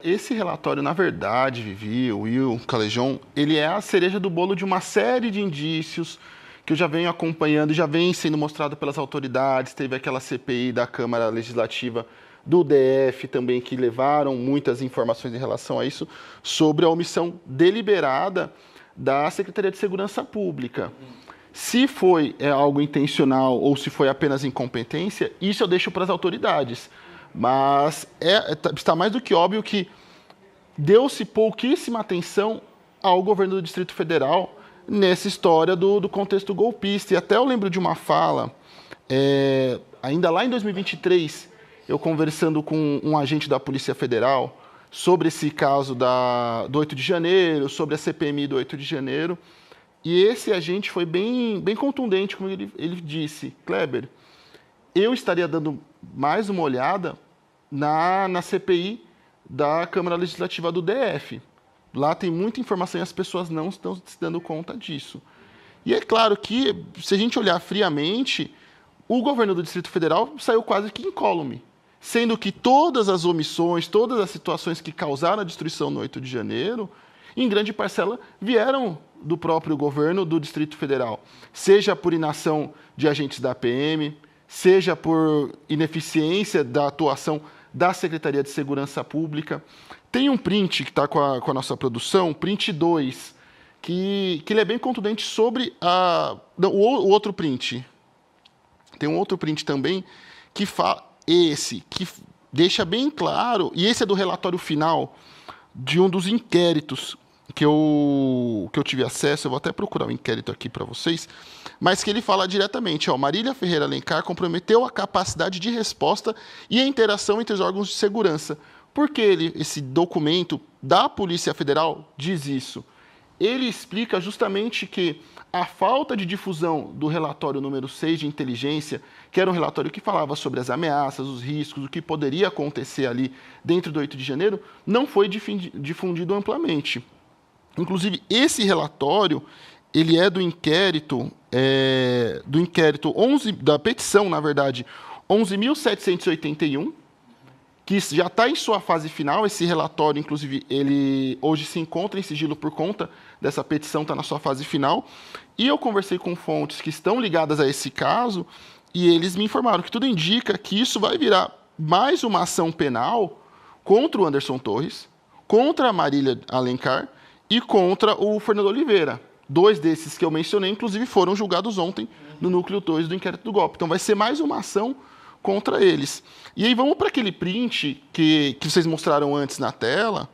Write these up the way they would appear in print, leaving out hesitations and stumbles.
Esse relatório, na verdade, Vivi, Will, Calejão, ele é a cereja do bolo de uma série de indícios que eu já venho acompanhando, já vem sendo mostrado pelas autoridades. Teve aquela CPI da Câmara Legislativa do DF também, que levaram muitas informações em relação a isso, sobre a omissão deliberada da Secretaria de Segurança Pública. Se foi algo intencional ou se foi apenas incompetência, isso eu deixo para as autoridades. Mas está mais do que óbvio que deu-se pouquíssima atenção ao governo do Distrito Federal nessa história do contexto golpista. E até eu lembro de uma fala, ainda lá em 2023, eu conversando com um agente da Polícia Federal sobre esse caso do 8 de janeiro, sobre a CPMI do 8 de janeiro, e esse agente foi bem contundente, como ele disse: Kleber, eu estaria dando mais uma olhada na CPI da Câmara Legislativa do DF. Lá tem muita informação e as pessoas não estão se dando conta disso. E é claro que, se a gente olhar friamente, o governo do Distrito Federal saiu quase que incólume, sendo que todas as omissões, todas as situações que causaram a destruição no 8 de janeiro, em grande parcela, vieram do próprio governo do Distrito Federal, seja por inação de agentes da PM, seja por ineficiência da atuação da Secretaria de Segurança Pública. Tem um print que está com a nossa produção, print 2, que ele é bem contundente sobre o outro print. Tem um outro print também que deixa bem claro, e esse é do relatório final de um dos inquéritos que eu tive acesso. Eu vou até procurar o inquérito aqui para vocês, mas que ele fala diretamente: Marília Ferreira Alencar comprometeu a capacidade de resposta e a interação entre os órgãos de segurança. Por que esse documento da Polícia Federal diz isso? Ele explica justamente que a falta de difusão do relatório número 6 de inteligência, que era um relatório que falava sobre as ameaças, os riscos, o que poderia acontecer ali dentro do 8 de janeiro, não foi difundido amplamente. Inclusive, esse relatório, ele é do inquérito 11, da petição, na verdade, 11.781, que já está em sua fase final. Esse relatório, inclusive, ele hoje se encontra em sigilo por conta dessa petição, está na sua fase final. E eu conversei com fontes que estão ligadas a esse caso, e eles me informaram que tudo indica que isso vai virar mais uma ação penal contra o Anderson Torres, contra a Marília Alencar e contra o Fernando Oliveira. 2 desses que eu mencionei, inclusive, foram julgados ontem no núcleo 2 do inquérito do golpe. Então vai ser mais uma ação contra eles. E aí vamos para aquele print que vocês mostraram antes na tela.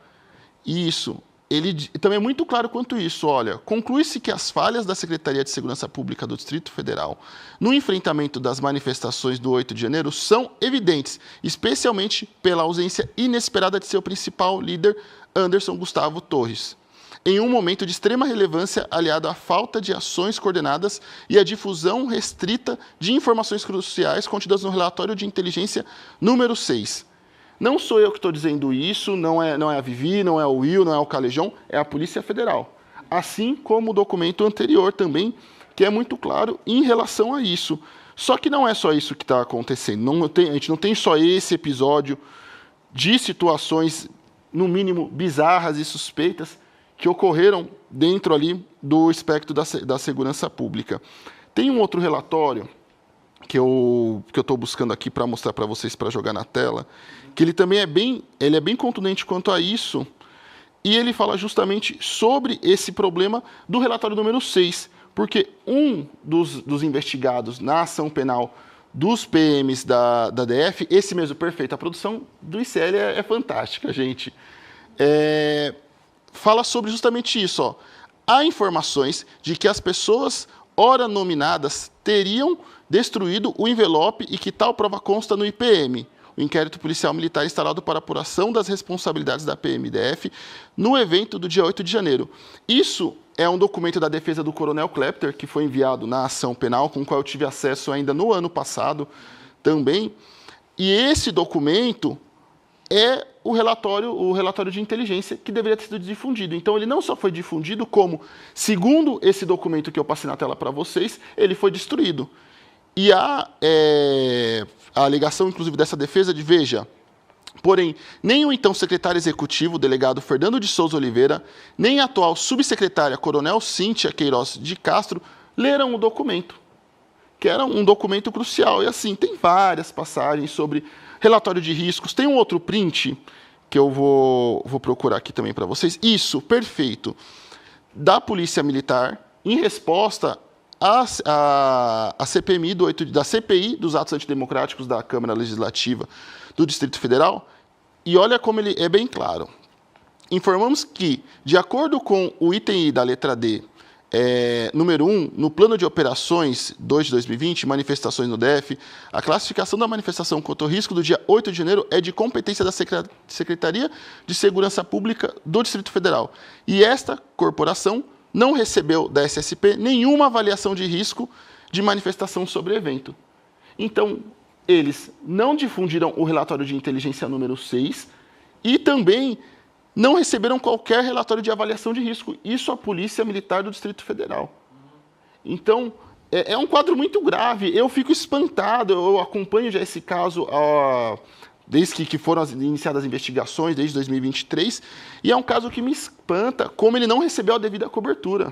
Isso. Ele também é muito claro quanto isso. Olha, conclui-se que as falhas da Secretaria de Segurança Pública do Distrito Federal no enfrentamento das manifestações do 8 de janeiro são evidentes, especialmente pela ausência inesperada de seu principal líder, Anderson Gustavo Torres, em um momento de extrema relevância, aliado à falta de ações coordenadas e à difusão restrita de informações cruciais contidas no relatório de inteligência número 6. Não sou eu que estou dizendo isso, não é a Vivi, não é o Will, não é o Calejão, é a Polícia Federal. Assim como o documento anterior também, que é muito claro em relação a isso. Só que não é só isso que está acontecendo. A gente não tem só esse episódio de situações, no mínimo, bizarras e suspeitas, que ocorreram dentro ali do espectro da segurança pública. Tem um outro relatório que eu estou buscando aqui para mostrar para vocês, para jogar na tela, que ele também é bem contundente quanto a isso, e ele fala justamente sobre esse problema do relatório número 6, porque um dos investigados na ação penal dos PMs da DF, esse mesmo, perfeito, a produção do ICL é fantástica, gente, fala sobre justamente isso. Há informações de que as pessoas ora nominadas teriam destruído o envelope e que tal prova consta no IPM, o Inquérito Policial Militar instalado para apuração das responsabilidades da PMDF no evento do dia 8 de janeiro. Isso é um documento da defesa do Coronel Klepter, que foi enviado na ação penal, com o qual eu tive acesso ainda no ano passado também. E esse documento é o relatório de inteligência que deveria ter sido difundido. Então, ele não só foi difundido, como, segundo esse documento que eu passei na tela para vocês, ele foi destruído. E a alegação, inclusive, dessa defesa veja, Porém, nem o então secretário executivo, o delegado Fernando de Souza Oliveira, nem a atual subsecretária Coronel Cíntia Queiroz de Castro leram o documento, que era um documento crucial. E assim, tem várias passagens sobre relatório de riscos. Tem um outro print que eu vou procurar aqui também para vocês. Isso, perfeito. Da Polícia Militar, em resposta à CPMI da CPI dos atos antidemocráticos da Câmara Legislativa do Distrito Federal. E olha como ele é bem claro. Informamos que, de acordo com o item I da letra D, número 1, no plano de operações 2 de 2020, manifestações no DF, a classificação da manifestação contra o risco do dia 8 de janeiro é de competência da Secretaria de Segurança Pública do Distrito Federal. E esta corporação não recebeu da SSP nenhuma avaliação de risco de manifestação sobre o evento. Então, eles não difundiram o relatório de inteligência número 6 e também não receberam qualquer relatório de avaliação de risco. Isso a Polícia Militar do Distrito Federal. Então, é um quadro muito grave. Eu fico espantado, eu acompanho já esse caso desde que foram iniciadas as investigações, desde 2023, e é um caso que me espanta como ele não recebeu a devida cobertura.